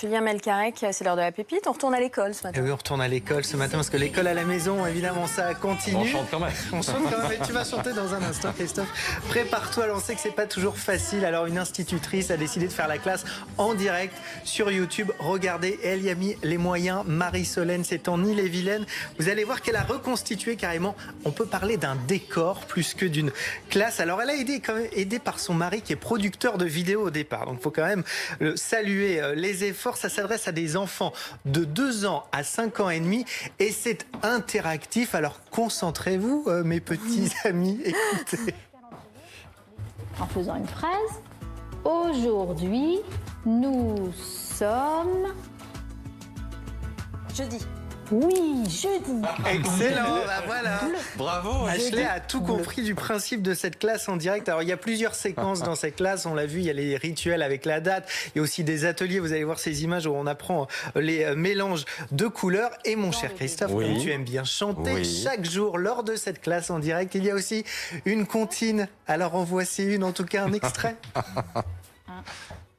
Julien Melcarec, c'est l'heure de la pépite. On retourne à l'école ce matin. Et oui, on retourne à l'école ce matin parce que l'école à la maison, évidemment, ça continue. On chante quand même. On chante quand même. Et tu vas chanter dans un instant, Christophe. Prépare-toi, on sait que c'est pas toujours facile. Alors, une institutrice a décidé de faire la classe en direct sur YouTube. Regardez, elle y a mis les moyens. Marie-Solène, c'est en Ille-et-Vilaine. Vous allez voir qu'elle a reconstitué carrément. On peut parler d'un décor plus que d'une classe. Alors, elle a aidé par son mari qui est producteur de vidéos au départ. Donc, il faut quand même saluer les efforts. Ça s'adresse à des enfants de 2 ans à 5 ans et demi et c'est interactif. Alors concentrez-vous, mes petits amis, écoutez. En faisant une phrase, aujourd'hui, nous sommes... Jeudi. Oui, jeudi. Excellent, bah voilà. Bravo. Ashley a tout compris du principe de cette classe en direct. Alors il y a plusieurs séquences dans cette classe, on l'a vu, il y a les rituels avec la date, il y a aussi des ateliers, vous allez voir ces images où on apprend les mélanges de couleurs. Et mon cher Christophe, Oui. comme tu aimes bien chanter, Oui. chaque jour lors de cette classe en direct, il y a aussi une comptine. Alors en voici une, en tout cas un extrait.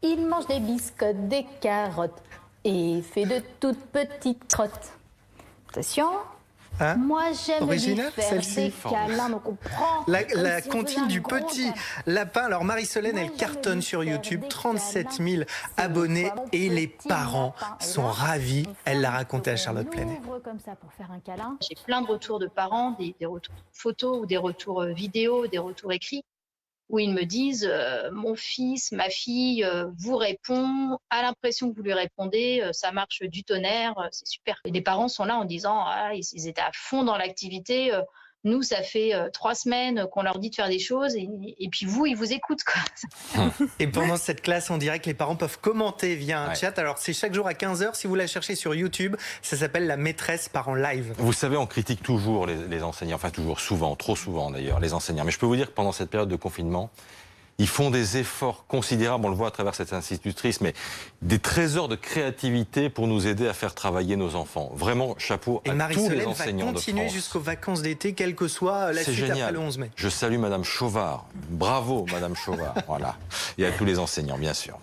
Il mange des biscottes, des carottes et fait de toutes petites crottes. Attention, Hein? moi j'aime lui Original, faire celle-ci. des câlins, donc on prend... La comme si on comptine faisait du un gros petit câlin. lapin. Alors Marie-Solène, Moi, elle j'aime cartonne lui sur faire YouTube, des 37 000 câlins. abonnés C'est mon et les petit parents lapin. Et sont là, ravis. on Elle l'a ferme, raconté à on Charlotte Plenet. ouvre comme ça pour faire un câlin. J'ai plein de retours de parents, des retours photos ou des retours vidéo, des retours écrits, où ils me disent mon fils, ma fille vous répond, a l'impression que vous lui répondez, ça marche du tonnerre, c'est super. Et les parents sont là en disant ah, ils étaient à fond dans l'activité. Nous, ça fait 3 semaines qu'on leur dit de faire des choses et puis vous, ils vous écoutent, quoi. Et pendant cette classe en direct, les parents peuvent commenter via un Ouais. chat. Alors c'est chaque jour à 15h. Si vous la cherchez sur YouTube, ça s'appelle la maîtresse part en live. Vous savez, on critique toujours les enseignants, enfin toujours, souvent, trop souvent d'ailleurs, les enseignants. Mais je peux vous dire que pendant cette période de confinement, ils font des efforts considérables, on le voit à travers cette institutrice, mais des trésors de créativité pour nous aider à faire travailler nos enfants. Vraiment, chapeau Et à tous les Marie-Solène va enseignants de continuer France. jusqu'aux vacances d'été, quelle que soit la C'est suite après génial. le 11 mai. Je salue Madame Chauvard. Bravo, Madame Chauvard. Voilà. Et à tous les enseignants, bien sûr.